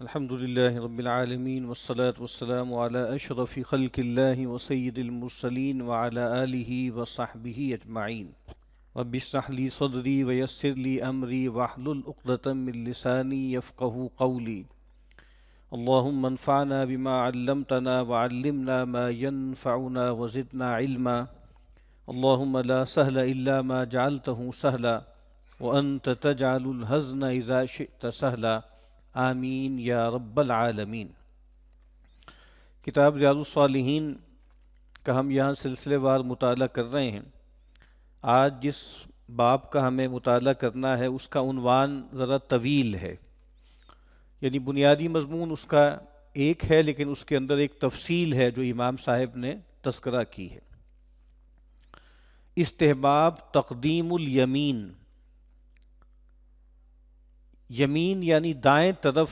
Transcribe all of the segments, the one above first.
الحمد لله رب العالمين والصلاة والسلام على أشرف خلق الله وسيد المرسلين وعلى آله وصحبه أجمعين. رب اشرح لي صدري ويسر لي أمري واحلل عقدة من لساني يفقه قولي. اللهم انفعنا بما علمتنا وعلمنا ما ينفعنا وزدنا علما. اللهم لا سهل إلا ما جعلته سهلا وأنت تجعل الحزن إذا شئت سهلا. آمین یا رب العالمین. کتاب ریاض الصالحین کا ہم یہاں سلسلے وار مطالعہ کر رہے ہیں. آج جس باب کا ہمیں مطالعہ کرنا ہے اس کا عنوان ذرا طویل ہے، یعنی بنیادی مضمون اس کا ایک ہے لیکن اس کے اندر ایک تفصیل ہے جو امام صاحب نے تذکرہ کی ہے. استحباب تقدیم الیمین. یمین یعنی دائیں طرف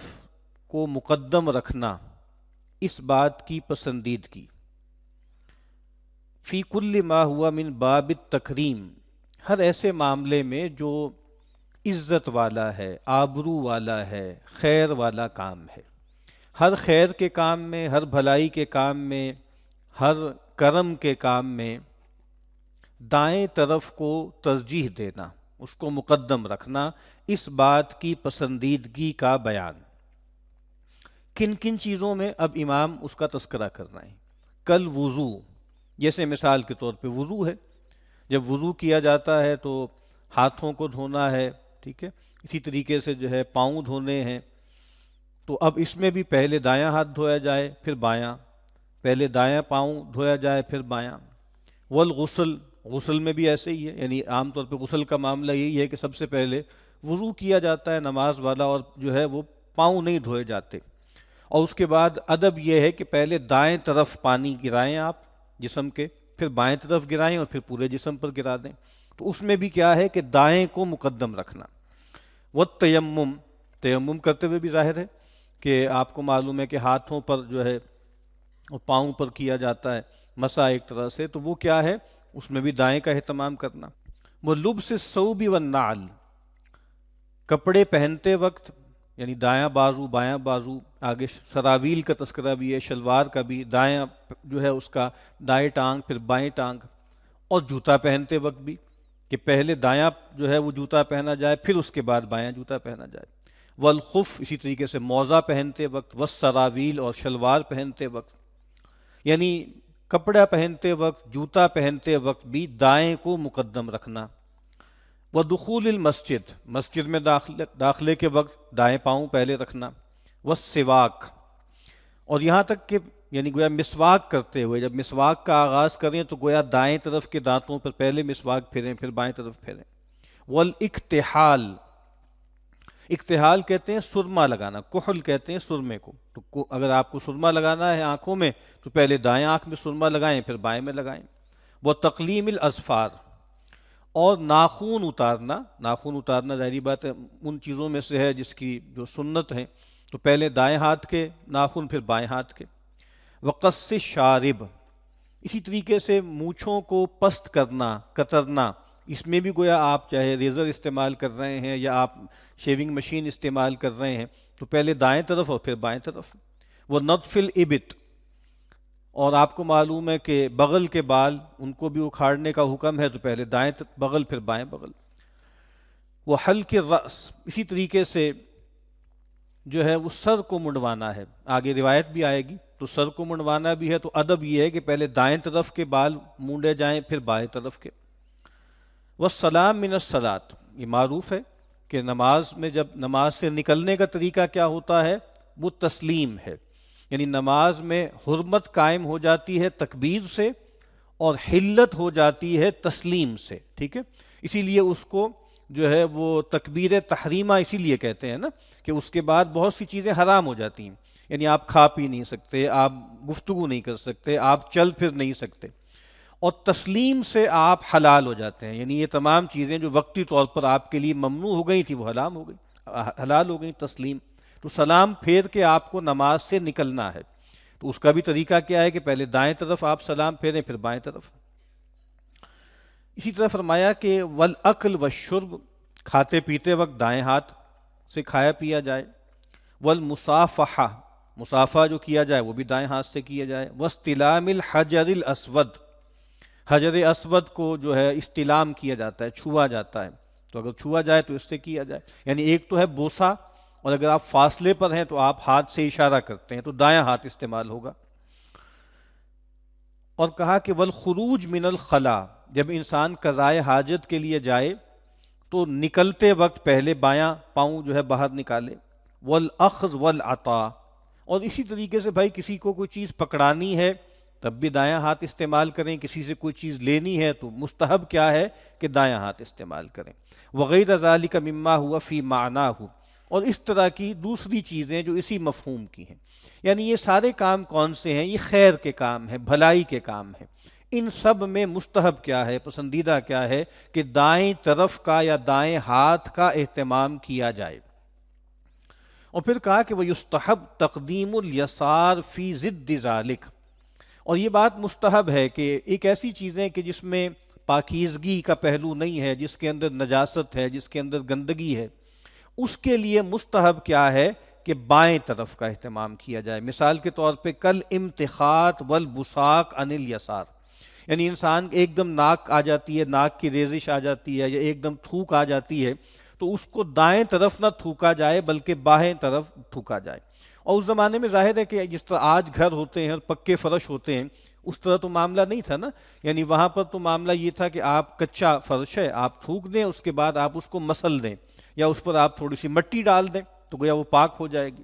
کو مقدم رکھنا، اس بات کی پسندیدگی. فی کل ما ہوا من باب التکریم، ہر ایسے معاملے میں جو عزت والا ہے، آبرو والا ہے، خیر والا کام ہے. ہر خیر کے کام میں، ہر بھلائی کے کام میں، ہر کرم کے کام میں دائیں طرف کو ترجیح دینا، اس کو مقدم رکھنا، اس بات کی پسندیدگی کا بیان. کن کن چیزوں میں اب امام اس کا تذکرہ کر رہے ہیں. کل وضو، جیسے مثال کے طور پہ وضو ہے، جب وضو کیا جاتا ہے تو ہاتھوں کو دھونا ہے، ٹھیک ہے. اسی طریقے سے جو ہے پاؤں دھونے ہیں، تو اب اس میں بھی پہلے دایاں ہاتھ دھویا جائے پھر بایاں، پہلے دایاں پاؤں دھویا جائے پھر بایاں. والغسل، غسل میں بھی ایسے ہی ہے، یعنی عام طور پہ غسل کا معاملہ یہی ہے کہ سب سے پہلے وضو کیا جاتا ہے نماز والا، اور جو ہے وہ پاؤں نہیں دھوئے جاتے. اور اس کے بعد ادب یہ ہے کہ پہلے دائیں طرف پانی گرائیں آپ جسم کے، پھر بائیں طرف گرائیں اور پھر پورے جسم پر گرا دیں. تو اس میں بھی کیا ہے کہ دائیں کو مقدم رکھنا. والتیمم، تیمم کرتے ہوئے بھی ظاہر ہے کہ آپ کو معلوم ہے کہ ہاتھوں پر جو ہے اور پاؤں پر کیا جاتا ہے مسح ایک طرح سے، تو وہ کیا ہے، اس میں بھی دائیں کا اہتمام کرنا. وہ لبس الثوب والنعل، کپڑے پہنتے وقت یعنی دایاں بازو بایاں بازو، آگے سراویل کا تذکرہ بھی ہے، شلوار کا بھی، دایاں جو ہے اس کا دائیں ٹانگ پھر بائیں ٹانگ. اور جوتا پہنتے وقت بھی کہ پہلے دایاں جو ہے وہ جوتا پہنا جائے پھر اس کے بعد بایاں جوتا پہنا جائے. والخف، اسی طریقے سے موزہ پہنتے وقت، والسراویل، اور شلوار پہنتے وقت، یعنی کپڑا پہنتے وقت، جوتا پہنتے وقت بھی دائیں کو مقدم رکھنا. وَدُخُولِ المسجد، مسجد میں داخلے کے وقت دائیں پاؤں پہلے رکھنا. والسواک، اور یہاں تک کہ یعنی گویا مسواک کرتے ہوئے جب مسواک کا آغاز کریں تو گویا دائیں طرف کے دانتوں پر پہلے مسواک پھیریں پھر بائیں طرف پھیریں. والاکتحال، اکتحال کہتے ہیں سرما لگانا، کحل کہتے ہیں سرمے کو. تو اگر آپ کو سرما لگانا ہے آنکھوں میں تو پہلے دائیں آنکھ میں سرما لگائیں پھر بائیں میں لگائیں. وتقلیم الاظفار، اور ناخون اتارنا. ناخون اتارنا ظاہری بات ہے ان چیزوں میں سے ہے جس کی جو سنت ہیں، تو پہلے دائیں ہاتھ کے ناخن پھر بائیں ہاتھ کے. وقص الشارب، اسی طریقے سے مونچھوں کو پست کرنا، کترنا. اس میں بھی گویا آپ چاہے ریزر استعمال کر رہے ہیں یا آپ شیونگ مشین استعمال کر رہے ہیں تو پہلے دائیں طرف اور پھر بائیں طرف. وہ نطف الابط، اور آپ کو معلوم ہے کہ بغل کے بال ان کو بھی اکھاڑنے کا حکم ہے تو پہلے دائیں بغل پھر بائیں بغل. وہ حلق الرأس، اسی طریقے سے جو ہے وہ سر کو منڈوانا ہے، آگے روایت بھی آئے گی تو سر کو منڈوانا بھی ہے. تو ادب یہ ہے کہ پہلے دائیں طرف کے بال مونڈے جائیں پھر بائیں طرف کے. والسلام من الصلاۃ، یہ معروف ہے کہ نماز میں جب نماز سے نکلنے کا طریقہ کیا ہوتا ہے، وہ تسلیم ہے. یعنی نماز میں حرمت قائم ہو جاتی ہے تکبیر سے اور حلت ہو جاتی ہے تسلیم سے، ٹھیک ہے. اسی لیے اس کو جو ہے وہ تکبیر تحریمہ اسی لیے کہتے ہیں نا، کہ اس کے بعد بہت سی چیزیں حرام ہو جاتی ہیں. یعنی آپ کھا پی نہیں سکتے، آپ گفتگو نہیں کر سکتے، آپ چل پھر نہیں سکتے، اور تسلیم سے آپ حلال ہو جاتے ہیں. یعنی یہ تمام چیزیں جو وقتی طور پر آپ کے لیے ممنوع ہو گئی تھیں وہ حلال ہو گئی تسلیم. تو سلام پھیر کے آپ کو نماز سے نکلنا ہے. تو اس کا بھی طریقہ کیا ہے کہ پہلے دائیں طرف آپ سلام پھیریں پھر بائیں طرف. اسی طرح فرمایا کہ والاکل والشرب، کھاتے پیتے وقت دائیں ہاتھ سے کھایا پیا جائے. والمصافحہ، مصافحہ جو کیا جائے وہ بھی دائیں ہاتھ سے کیا جائے، واستلام الحجر الاسود، حجر اسود کو جو ہے استلام کیا جاتا ہے، چھوا جاتا ہے، تو اگر چھوا جائے تو اس سے کیا جائے، یعنی ایک تو ہے بوسہ، اور اگر آپ فاصلے پر ہیں تو آپ ہاتھ سے اشارہ کرتے ہیں تو دایاں ہاتھ استعمال ہوگا۔ اور کہا کہ والخروج من الخلا، جب انسان قضائے حاجت کے لیے جائے تو نکلتے وقت پہلے بایاں پاؤں جو ہے باہر نکالے، والاخذ والعطا، اور اسی طریقے سے بھائی کسی کو کوئی چیز پکڑانی ہے تب بھی دایاں ہاتھ استعمال کریں، کسی سے کوئی چیز لینی ہے تو مستحب کیا ہے کہ دایاں ہاتھ استعمال کریں، وغیر ذالک مما ہوا فی معناہ، اور اس طرح کی دوسری چیزیں جو اسی مفہوم کی ہیں، یعنی یہ سارے کام کون سے ہیں؟ یہ خیر کے کام ہیں، بھلائی کے کام ہیں، ان سب میں مستحب کیا ہے، پسندیدہ کیا ہے کہ دائیں طرف کا یا دائیں ہاتھ کا اہتمام کیا جائے۔ اور پھر کہا کہ وَيُسْتَحَبْ تَقْدِيمُ الْيَسَارِ فِي ضِدِّ ذَلِكَ، اور یہ بات مستحب ہے کہ ایک ایسی چیزیں کہ جس میں پاکیزگی کا پہلو نہیں ہے، جس کے اندر نجاست ہے، جس کے اندر گندگی ہے، اس کے لیے مستحب کیا ہے کہ بائیں طرف کا اہتمام کیا جائے۔ مثال کے طور پہ کل امتخاط والبصاق عن الیسار، یعنی انسان ایک دم ناک آ جاتی ہے، ناک کی ریزش آ جاتی ہے، یا ایک دم تھوک آ جاتی ہے، تو اس کو دائیں طرف نہ تھوکا جائے بلکہ بائیں طرف تھوکا جائے۔ اور اس زمانے میں ظاہر ہے کہ جس طرح آج گھر ہوتے ہیں اور پکے فرش ہوتے ہیں، اس طرح تو معاملہ نہیں تھا نا، یعنی وہاں پر تو معاملہ یہ تھا کہ آپ کچا فرش ہے، آپ تھوک دیں، اس کے بعد آپ اس کو مسل دیں، یا اس پر آپ تھوڑی سی مٹی ڈال دیں تو گویا وہ پاک ہو جائے گی۔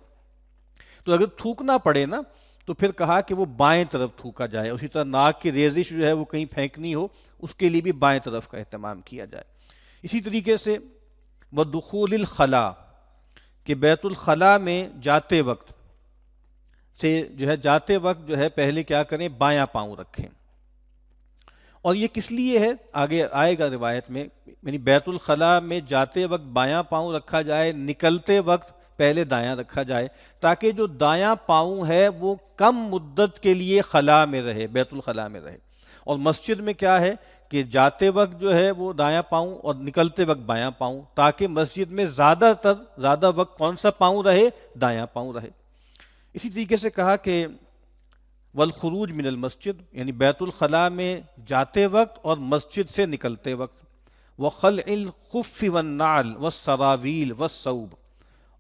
تو اگر تھوکنا پڑے نا تو پھر کہا کہ وہ بائیں طرف تھوکا جائے، اسی طرح ناک کی ریزش جو ہے وہ کہیں پھینکنی ہو، اس کے لیے بھی بائیں طرف کا اہتمام کیا جائے۔ اسی طریقے سے وَدُخُولِ الْخَلَا، کہ بیت الخلاء میں جاتے وقت سے جو ہے جاتے وقت جو ہے پہلے کیا کریں، بایاں پاؤں رکھیں۔ اور یہ کس لیے ہے آگے آئے گا روایت میں، یعنی بیت الخلاء میں جاتے وقت بایاں پاؤں رکھا جائے، نکلتے وقت پہلے دایاں رکھا جائے، تاکہ جو دایاں پاؤں ہے وہ کم مدت کے لیے خلا میں رہے، بیت الخلاء میں رہے۔ اور مسجد میں کیا ہے کہ جاتے وقت جو ہے وہ دایاں پاؤں اور نکلتے وقت بایاں پاؤں، تاکہ مسجد میں زیادہ وقت کون سا پاؤں رہے، دایاں پاؤں رہے۔ اسی طریقے سے کہا کہ والخروج من المسجد، یعنی بیت الخلاء میں جاتے وقت اور مسجد سے نکلتے وقت، وخلع الخف والنعل والسراویل والثوب،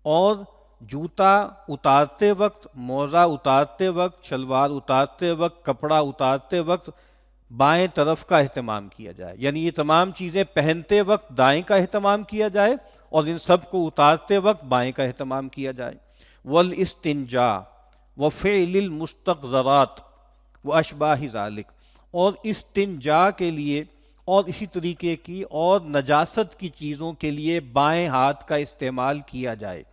اور جوتا اتارتے وقت، موزہ اتارتے وقت، شلوار اتارتے وقت، کپڑا اتارتے وقت بائیں طرف کا اہتمام کیا جائے، یعنی یہ تمام چیزیں پہنتے وقت دائیں کا اہتمام کیا جائے اور ان سب کو اتارتے وقت بائیں کا اہتمام کیا جائے۔ والاستنجاء وفعل المستقذرات واشباہ ذلک، اور استنجا کے لیے اور اسی طریقے کی اور نجاست کی چیزوں کے لیے بائیں ہاتھ کا استعمال کیا جائے۔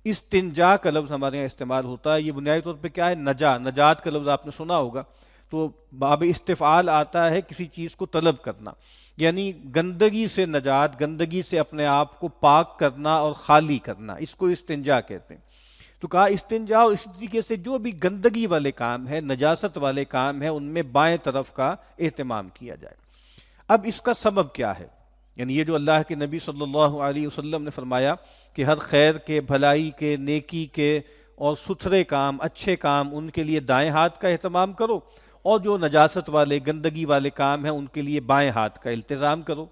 استنجا کا لفظ ہمارے یہاں استعمال ہوتا ہے، یہ بنیادی طور پہ کیا ہے، نجات کا لفظ آپ نے سنا ہوگا، تو باب استفعال آتا ہے کسی چیز کو طلب کرنا، یعنی گندگی سے نجات، گندگی سے اپنے آپ کو پاک کرنا اور خالی کرنا، اس کو استنجا کہتے ہیں۔ تو کہا استنجا، اور اسی طریقے سے جو بھی گندگی والے کام ہیں، نجاست والے کام ہیں، ان میں بائیں طرف کا اہتمام کیا جائے۔ اب اس کا سبب کیا ہے؟ یعنی یہ جو اللہ کے نبی صلی اللہ علیہ وسلم نے فرمایا کہ ہر خیر کے، بھلائی کے، نیکی کے اور ستھرے کام، اچھے کام، ان کے لیے دائیں ہاتھ کا اہتمام کرو، اور جو نجاست والے، گندگی والے کام ہیں ان کے لیے بائیں ہاتھ کا التزام کرو۔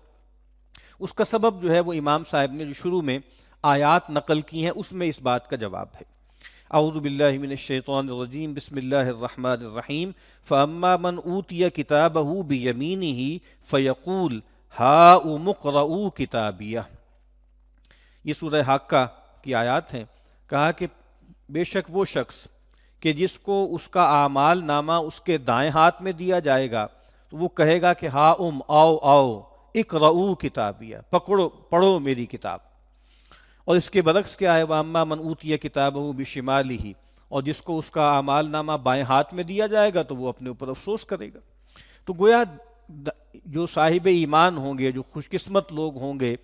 اس کا سبب جو ہے وہ امام صاحب نے جو شروع میں آیات نقل کی ہیں اس میں اس بات کا جواب ہے۔ اعوذ باللہ من الشیطان الرجیم، بسم اللہ الرحمن الرحیم، فاما من اوتی کتابہ بیمینہ فیقول ہاؤم اقرؤوا کتابیہ۔ یہ سورہ حاقہ کی آیات ہیں۔ کہا کہ بے شک وہ شخص کہ جس کو اس کا اعمال نامہ اس کے دائیں ہاتھ میں دیا جائے گا تو وہ کہے گا کہ آؤ اقرؤوا کتابیہ، پڑھو میری کتاب۔ اور اس کے برعکس کیا ہے، وَأَمَّا مَنْ أُوتِيَ كِتَابَهُ بِشِمَالِهِ، اور جس کو اس کا اعمال نامہ بائیں ہاتھ میں دیا جائے گا تو وہ اپنے اوپر افسوس کرے گا۔ تو گویا جو صاحب ایمان ہوں گے، جو خوش قسمت لوگ ہوں گے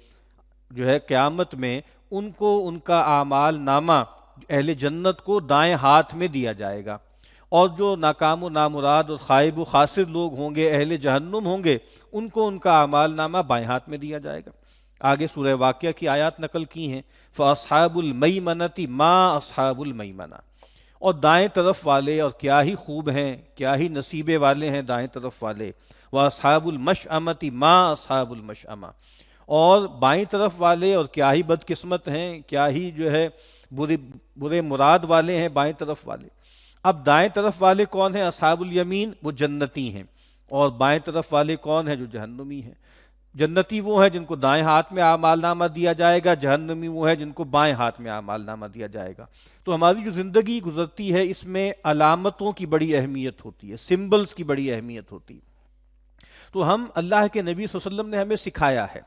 جو ہے قیامت میں، ان کو ان کا اعمال نامہ اہل جنت کو دائیں ہاتھ میں دیا جائے گا، اور جو ناکام و نامراد اور خائب و خاسر لوگ ہوں گے، اہل جہنم ہوں گے، ان کو ان کا اعمال نامہ بائیں ہاتھ میں دیا جائے گا۔ آگے سورہ واقعہ کی آیات نقل کی ہیں، فَأَصْحَابُ الْمَيْمَنَةِ مَا أَصْحَابُ الْمَيْمَنَةِ، اور دائیں طرف والے اور کیا ہی خوب ہیں، کیا ہی نصیبے والے ہیں دائیں طرف والے، وَأَصْحَابُ الْمَشْأَمَةِ مَا أَصْحَابُ الْمَشْأَمَةِ، اور بائیں طرف والے اور کیا ہی بدقسمت ہیں، کیا ہی جو ہے برے مراد والے ہیں بائیں طرف والے۔ اب دائیں طرف والے کون ہیں؟ اصحاب الیمین، وہ جنتی ہیں، اور بائیں طرف والے کون ہیں؟ جو جہنمی ہیں۔ جنتی وہ ہیں جن کو دائیں ہاتھ میں اعمال نامہ دیا جائے گا، جہنمی وہ ہے جن کو بائیں ہاتھ میں اعمال نامہ دیا جائے گا۔ تو ہماری جو زندگی گزرتی ہے اس میں علامتوں کی بڑی اہمیت ہوتی ہے، سمبلز کی بڑی اہمیت ہوتی ہے۔ تو ہم، اللہ کے نبی صلی اللہ علیہ وسلم نے ہمیں سکھایا ہے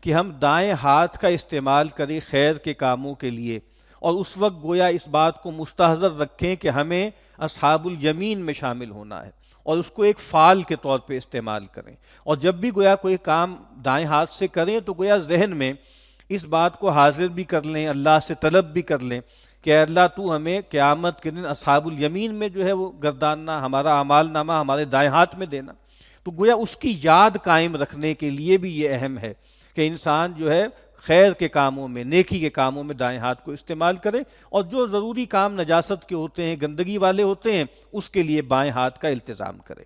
کہ ہم دائیں ہاتھ کا استعمال کریں خیر کے کاموں کے لیے، اور اس وقت گویا اس بات کو مستحضر رکھیں کہ ہمیں اصحاب الیمین میں شامل ہونا ہے، اور اس کو ایک فعال کے طور پہ استعمال کریں۔ اور جب بھی گویا کوئی کام دائیں ہاتھ سے کریں تو گویا ذہن میں اس بات کو حاضر بھی کر لیں، اللہ سے طلب بھی کر لیں کہ اے اللہ تو ہمیں قیامت کے دن اصحاب الیمین میں جو ہے وہ گرداننا، ہمارا اعمال نامہ ہمارے دائیں ہاتھ میں دینا۔ تو گویا اس کی یاد قائم رکھنے کے لیے بھی یہ اہم ہے کہ انسان جو ہے خیر کے کاموں میں، نیکی کے کاموں میں دائیں ہاتھ کو استعمال کرے، اور جو ضروری کام نجاست کے ہوتے ہیں، گندگی والے ہوتے ہیں، اس کے لیے بائیں ہاتھ کا التزام کرے۔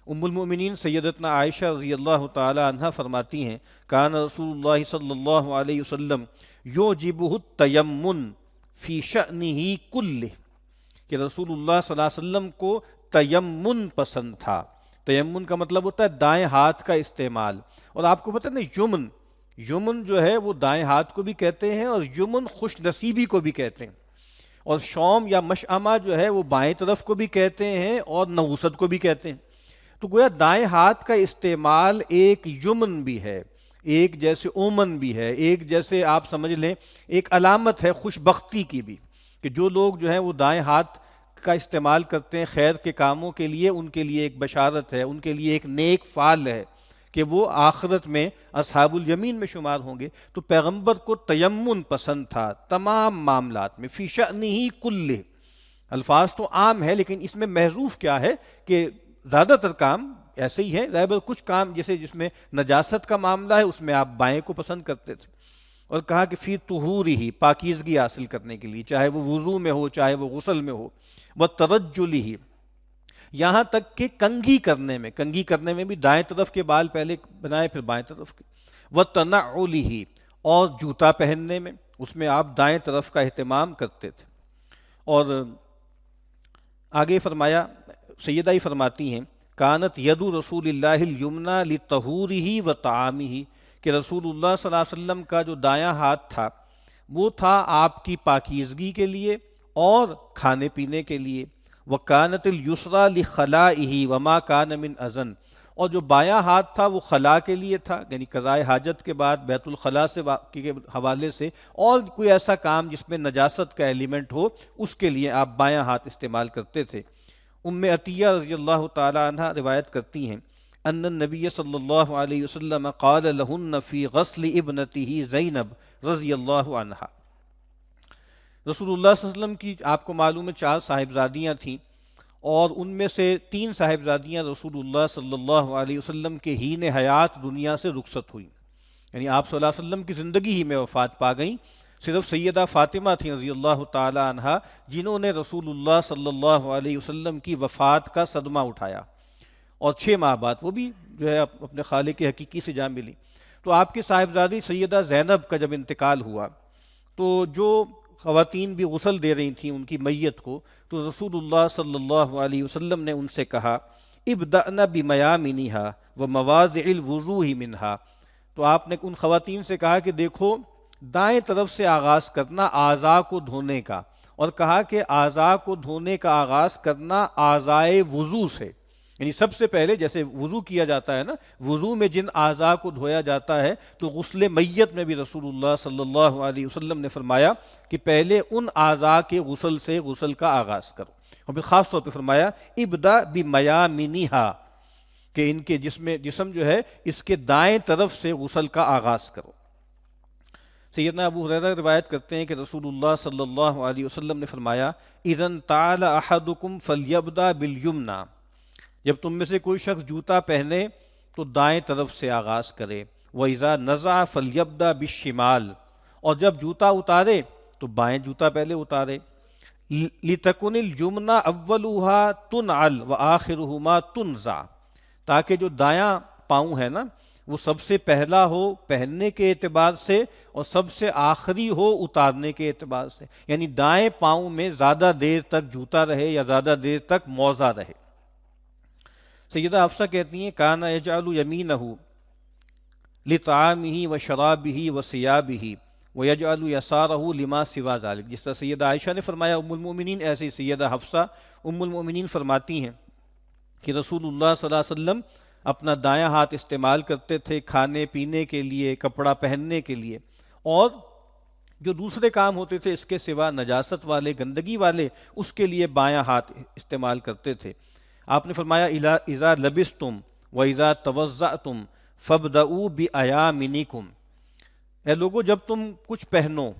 ام المؤمنین سیدتنا عائشہ رضی اللہ تعالی عنہا فرماتی ہیں، کان رسول اللہ صلی اللہ علیہ وسلم یعجبہ التیمن فی شأنہ کلہ، کہ رسول اللہ صلی اللہ علیہ وسلم کو تیمن پسند تھا۔ تیمن کا مطلب ہوتا ہے دائیں ہاتھ کا استعمال، اور آپ کو پتہ نہیں یمن جو ہے وہ دائیں ہاتھ کو بھی کہتے ہیں، اور یمن خوش نصیبی کو بھی کہتے ہیں، اور شوم یا مشعمہ جو ہے وہ بائیں طرف کو بھی کہتے ہیں اور نحوست کو بھی کہتے ہیں۔ تو گویا دائیں ہاتھ کا استعمال ایک یمن بھی ہے، ایک جیسے اومن بھی ہے، ایک جیسے آپ سمجھ لیں ایک علامت ہے خوش بختی کی بھی، کہ جو لوگ جو ہیں وہ دائیں ہاتھ کا استعمال کرتے ہیں خیر کے کاموں کے لیے، ان کے لیے ایک بشارت ہے، ان کے لیے ایک نیک فعل ہے کہ وہ آخرت میں اصحاب الیمین میں شمار ہوں گے۔ تو پیغمبر کو تیمن پسند تھا تمام معاملات میں، فی شأنہ کلہ۔ الفاظ تو عام ہے لیکن اس میں محذوف کیا ہے کہ زیادہ تر کام ایسے ہی ہیں، کچھ کام جیسے جس میں نجاست کا معاملہ ہے اس میں آپ بائیں کو پسند کرتے تھے، اور کہا کہ فی طہورہ، پاکیزگی حاصل کرنے کے لیے، چاہے وہ وضو میں ہو چاہے وہ غسل میں ہو، وترجلہ، یہاں تک کہ کنگھی کرنے میں بھی دائیں طرف کے بال پہلے بنائے پھر بائیں طرف کے، وتنعلہ، اور جوتا پہننے میں اس میں آپ دائیں طرف کا اہتمام کرتے تھے۔ اور آگے فرمایا، سیدہ ہی فرماتی ہیں، کانت ید رسول اللہ الیمنی لطہورہ وطعامہ، کہ رسول اللہ صلی اللہ علیہ وسلم کا جو دایاں ہاتھ تھا وہ تھا آپ کی پاکیزگی کے لیے اور کھانے پینے کے لیے، وَكَانَتِ الْيُسْرَى لِخَلَائِهِ وَمَا كَانَ مِنْ أَذًا، اور جو بایاں ہاتھ تھا وہ خلا کے لیے تھا، یعنی قضائے حاجت کے بعد بیت الخلاء سے کے حوالے سے، اور کوئی ایسا کام جس میں نجاست کا ایلیمنٹ ہو اس کے لیے آپ بایاں ہاتھ استعمال کرتے تھے۔ ام عطیہ رضی اللہ تعالی عنہ روایت کرتی ہیں، ان النبی صلی اللہ علیہ وسلم قال لہن فی غسل ابنتہ زینب رضی اللہ عنہا، رسول اللہ صلی اللہ علیہ وسلم کی آپ کو معلوم ہے 4 صاحبزادیاں تھیں، اور ان میں سے 3 صاحبزادیاں رسول اللہ صلی اللہ علیہ وسلم کے ہین حیات دنیا سے رخصت ہوئیں، یعنی آپ صلی اللہ علیہ وسلم کی زندگی ہی میں وفات پا گئیں۔ صرف سیدہ فاطمہ تھیں رضی اللہ تعالی عنہا جنہوں نے رسول اللہ صلی اللہ علیہ وسلم کی وفات کا صدمہ اٹھایا، اور 6 ماہ بعد وہ بھی جو ہے اپنے خالق حقیقی سے جا ملی۔ تو آپ کی صاحبزادی سیدہ زینب کا جب انتقال ہوا تو جو خواتین بھی غسل دے رہی تھیں ان کی میت کو، تو رسول اللہ صلی اللہ علیہ وسلم نے ان سے کہا ابدأن بمیامنہا ومواضع الوضوء منہا، تو آپ نے ان خواتین سے کہا کہ دیکھو دائیں طرف سے آغاز کرنا اعضاء کو دھونے کا، اور کہا کہ اعضاء کو دھونے کا آغاز کرنا اعضائے وضو سے، یعنی سب سے پہلے جیسے وضو کیا جاتا ہے نا، وضو میں جن اعضاء کو دھویا جاتا ہے، تو غسل میت میں بھی رسول اللہ صلی اللہ علیہ وسلم نے فرمایا کہ پہلے ان اعضاء کے غسل سے غسل کا آغاز کرو، اور پھر خاص طور پہ فرمایا ابدا بمیامنہا، کہ ان کے جسم جو ہے اس کے دائیں طرف سے غسل کا آغاز کرو۔ سیدنا ابو ہریرہ روایت کرتے ہیں کہ رسول اللہ صلی اللہ علیہ وسلم نے فرمایا اذا انتعل احدکم فلیبدأ بالیمنی، جب تم میں سے کوئی شخص جوتا پہنے تو دائیں طرف سے آغاز کرے، وَإِذَا نَزَعَ فَلْيَبْدَأْ بِالشِّمَالِ، اور جب جوتا اتارے تو بائیں جوتا پہلے اتارے. لِتَكُنِ الْجُمْنَ أَوَّلُهَا تُنْعَلْ وَآخِرُهُمَا تُنْزَعْ، تاکہ جو دایاں پاؤں ہے نا وہ سب سے پہلا ہو پہننے کے اعتبار سے اور سب سے آخری ہو اتارنے کے اعتبار سے، یعنی دائیں پاؤں میں زیادہ دیر تک جوتا رہے یا زیادہ دیر تک موزہ رہے. سیدہ حفصہ کہتی ہیں کان یجعل یمینہ لطعامہ وشرابہ وثیابہ ویجعل یسارہ لما سوا ذلک. جس طرح سیدہ عائشہ نے فرمایا ام المؤمنین، ایسے ہی سیدہ حفصہ ام المؤمنین فرماتی ہیں کہ رسول اللہ صلی اللہ علیہ وسلم اپنا دایاں ہاتھ استعمال کرتے تھے کھانے پینے کے لیے، کپڑا پہننے کے لیے، اور جو دوسرے کام ہوتے تھے اس کے سوا نجاست والے، گندگی والے، اس کے لیے بایاں ہاتھ استعمال کرتے تھے. آپ نے فرمایا اذا لبستم واذا توضأتم فابدؤوا بایامنکم، اے لوگو جب تم کچھ پہنو،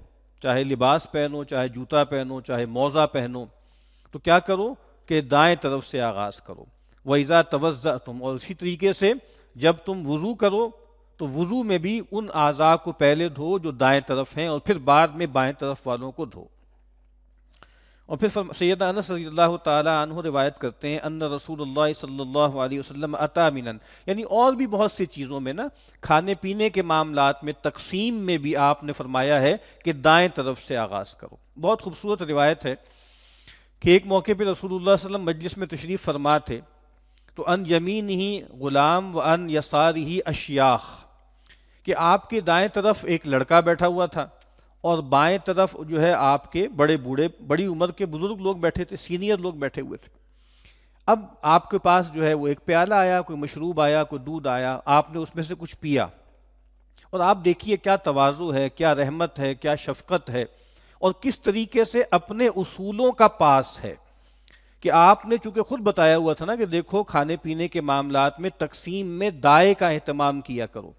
چاہے لباس پہنو، چاہے جوتا پہنو، چاہے موزہ پہنو، تو کیا کرو کہ دائیں طرف سے آغاز کرو. وَإِذَا تَوَضَّأْتُمْ، اور اسی طریقے سے جب تم وضو کرو تو وضو میں بھی ان اعضاء کو پہلے دھو جو دائیں طرف ہیں اور پھر بعد میں بائیں طرف والوں کو دھو. اور پھر سیدنا انس رضی اللہ تعالی عنہ روایت کرتے ہیں ان رسول اللہ صلی اللہ علیہ وسلم اتا منن، یعنی اور بھی بہت سی چیزوں میں نا، کھانے پینے کے معاملات میں تقسیم میں بھی آپ نے فرمایا ہے کہ دائیں طرف سے آغاز کرو. بہت خوبصورت روایت ہے کہ ایک موقع پہ رسول اللہ صلی اللہ علیہ وسلم مجلس میں تشریف فرما تھے تو ان یمینہ غلام و ان یسارہ اشیاخ، کہ آپ کے دائیں طرف ایک لڑکا بیٹھا ہوا تھا اور بائیں طرف جو ہے آپ کے بڑے بوڑھے، بڑی عمر کے بزرگ لوگ بیٹھے تھے، سینئر لوگ بیٹھے ہوئے تھے. اب آپ کے پاس جو ہے وہ ایک پیالہ آیا، کوئی مشروب آیا، کوئی دودھ آیا، آپ نے اس میں سے کچھ پیا، اور آپ دیکھیے کیا تواضع ہے، کیا رحمت ہے، کیا شفقت ہے، اور کس طریقے سے اپنے اصولوں کا پاس ہے کہ آپ نے چونکہ خود بتایا ہوا تھا نا کہ دیکھو کھانے پینے کے معاملات میں تقسیم میں دائیں کا اہتمام کیا کرو.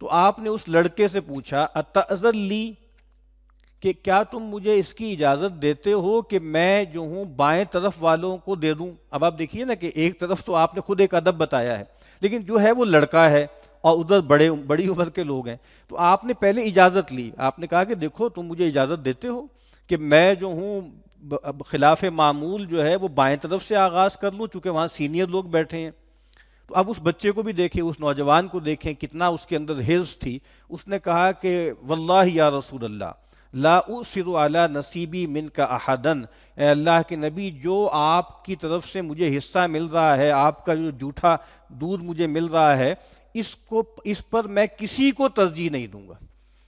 تو آپ نے اس لڑکے سے پوچھا اتأذن لی، کہ کیا تم مجھے اس کی اجازت دیتے ہو کہ میں جو ہوں بائیں طرف والوں کو دے دوں. اب آپ دیکھیے نا کہ ایک طرف تو آپ نے خود ایک ادب بتایا ہے، لیکن جو ہے وہ لڑکا ہے اور ادھر بڑی عمر کے لوگ ہیں، تو آپ نے پہلے اجازت لی. آپ نے کہا کہ دیکھو تم مجھے اجازت دیتے ہو کہ میں جو ہوں خلاف معمول جو ہے وہ بائیں طرف سے آغاز کر لوں، چونکہ وہاں سینئر لوگ بیٹھے ہیں. تو اب اس بچے کو بھی دیکھیں، اس نوجوان کو دیکھیں، کتنا اس کے اندر حرص تھی. اس نے کہا کہ واللہ یا رسول اللہ لا اؤثر علی نصیبی منک احدا، اے اللہ کے نبی جو آپ کی طرف سے مجھے حصہ مل رہا ہے، آپ کا جو جھوٹا دودھ مجھے مل رہا ہے، اس پر میں کسی کو ترجیح نہیں دوں گا.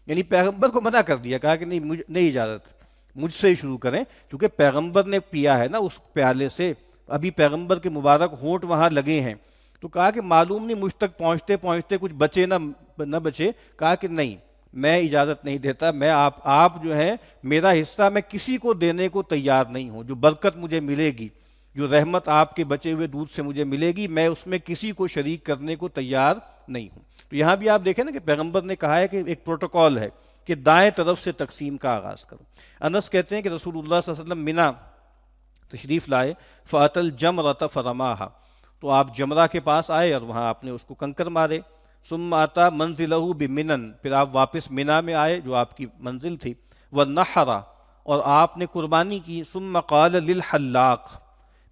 یعنی پیغمبر کو منع کر دیا، کہا کہ نہیں اجازت، مجھ سے ہی شروع کریں، کیونکہ پیغمبر نے پیا ہے نا اس پیالے سے، ابھی پیغمبر کے مبارک ہونٹ وہاں لگے ہیں. تو کہا کہ معلوم نہیں مجھ تک پہنچتے پہنچتے کچھ بچے نہ بچے. کہا کہ نہیں، میں اجازت نہیں دیتا، میں آپ جو ہے میرا حصہ میں کسی کو دینے کو تیار نہیں ہوں. جو برکت مجھے ملے گی، جو رحمت آپ کے بچے ہوئے دودھ سے مجھے ملے گی، میں اس میں کسی کو شریک کرنے کو تیار نہیں ہوں. تو یہاں بھی آپ دیکھیں نا کہ پیغمبر نے کہا ہے کہ ایک پروٹوکول ہے کہ دائیں طرف سے تقسیم کا آغاز کرو. انس کہتے ہیں کہ رسول اللہ صلی اللہ علیہ وسلم منا تشریف لائے، فَأَتَى الْجَمْرَةَ فَرَمَاهَا، تو آپ جمرہ کے پاس آئے اور وہاں آپ نے اس کو کنکر مارے. ثم آتا منزلہ بمنن، پھر آپ واپس منا میں آئے جو آپ کی منزل تھی. وَنَحَرَ، اور آپ نے قربانی کی. ثم قال للحلاق،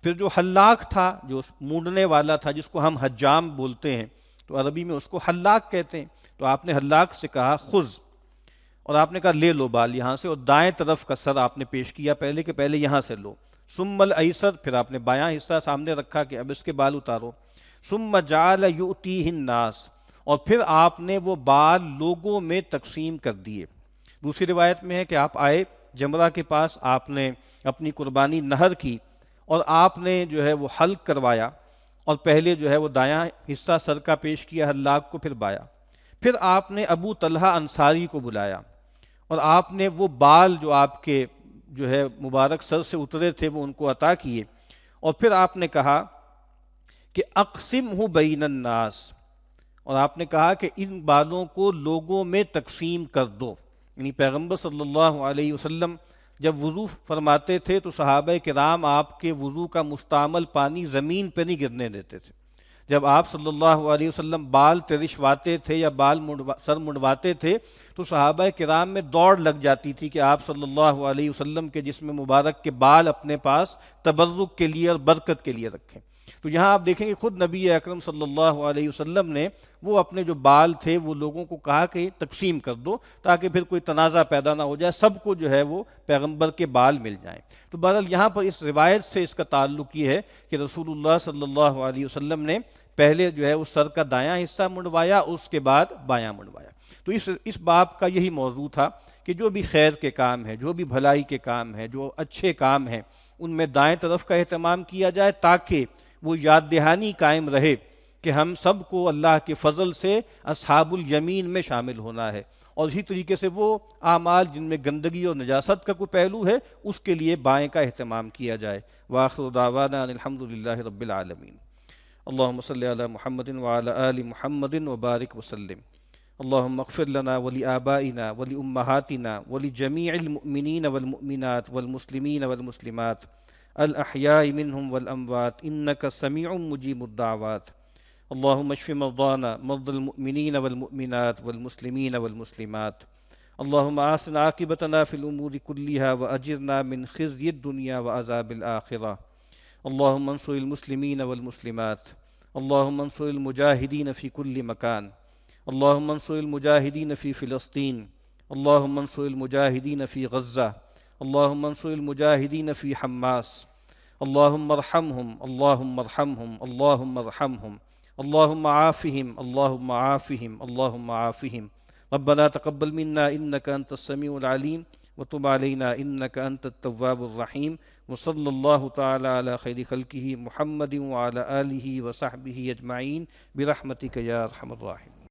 پھر جو حلاق تھا، جو مونڈنے والا تھا، جس کو ہم حجام بولتے ہیں، تو عربی میں اس کو حلاق کہتے ہیں، تو آپ نے حلاق سے کہا خذ، اور آپ نے کہا لے لو بال یہاں سے، اور دائیں طرف کا سر آپ نے پیش کیا پہلے کہ پہلے یہاں سے لو. ثم الایسر، پھر آپ نے بایاں حصہ سامنے رکھا کہ اب اس کے بال اتارو. ثم جعل یؤتیہ الناس، اور پھر آپ نے وہ بال لوگوں میں تقسیم کر دیے. دوسری روایت میں ہے کہ آپ آئے جمرہ کے پاس، آپ نے اپنی قربانی نہر کی اور آپ نے جو ہے وہ حلق کروایا، اور پہلے جو ہے وہ دایاں حصہ سر کا پیش کیا حلاق کو، پھر بایا. پھر آپ نے ابو طلحہ انصاری کو بلایا اور آپ نے وہ بال جو آپ کے جو ہے مبارک سر سے اترے تھے وہ ان کو عطا کیے. اور پھر آپ نے کہا کہ اقسمہ بین الناس، اور آپ نے کہا کہ ان بالوں کو لوگوں میں تقسیم کر دو. یعنی پیغمبر صلی اللہ علیہ وسلم جب وضو فرماتے تھے تو صحابہ کرام آپ کے وضو کا مستعمل پانی زمین پہ نہیں گرنے دیتے تھے. جب آپ صلی اللہ علیہ وسلم بال ترشواتے تھے یا سر منڈواتے تھے تو صحابہ کرام میں دوڑ لگ جاتی تھی کہ آپ صلی اللہ علیہ وسلم کے جسم مبارک کے بال اپنے پاس تبرک کے لیے اور برکت کے لیے رکھیں۔ تو یہاں آپ دیکھیں کہ خود نبی اکرم صلی اللہ علیہ وسلم نے وہ اپنے جو بال تھے وہ لوگوں کو کہا کہ تقسیم کر دو تاکہ پھر کوئی تنازع پیدا نہ ہو جائے، سب کو جو ہے وہ پیغمبر کے بال مل جائیں۔ تو بہرحال یہاں پر اس روایت سے اس کا تعلق یہ ہے کہ رسول اللہ صلی اللہ علیہ وسلم نے پہلے جو ہے اس سر کا دایاں حصہ منڈوایا، اس کے بعد بایاں منڈوایا۔ تو اس باب کا یہی موضوع تھا کہ جو بھی خیر کے کام ہیں، جو بھی بھلائی کے کام ہیں، جو اچھے کام ہیں، ان میں دائیں طرف کا اہتمام کیا جائے تاکہ وہ یاد دہانی قائم رہے کہ ہم سب کو اللہ کے فضل سے اصحاب الیمین میں شامل ہونا ہے، اور اسی طریقے سے وہ اعمال جن میں گندگی اور نجاست کا کوئی پہلو ہے اس کے لیے بائیں کا اہتمام کیا جائے۔ وآخر دعوانا ان الحمدللہ رب العالمین۔ اللہم صلی علی محمد وعلی آل محمد وبارک وسلم۔ اللہم اغفر لنا ولآبائنا ولأمہاتنا ولجمیع المؤمنین والمؤمنات والمسلمین والمسلمات الاحیاء منہم والاموات انک سمیع مجیب الدعوات۔ اللہم اشف مرضانا مرضى المؤمنین والمؤمنات والمسلمین والمسلمات۔ اللہم احسن عاقبتنا فی الامور کلها واجرنا من خزي الدنیا وعذاب الآخرہ۔ اللہم انصر المسلمین والمسلمات۔ اللہم انصر المجاہدین فی کل مکان۔ اللہم انصر المجاہدین فی فلسطین۔ اللہم انصر المجاہدین فی غزہ۔ اللہم انصر المجاہدین فی حماس۔ اللہم ارحمہم، اللہم ارحمہم، اللہم ارحمہم، اللہم عافہم، اللہم عافہم، اللہم عافہم۔ ربنا تقبل منا انک انت السمیع العلیم وتب علینا انک انت التواب الرحیم، وصلی اللہ تعالی علی خیر خلقہ محمد وعلی آلہ وصحبہ اجمعین برحمتک یا ارحم الراحمین۔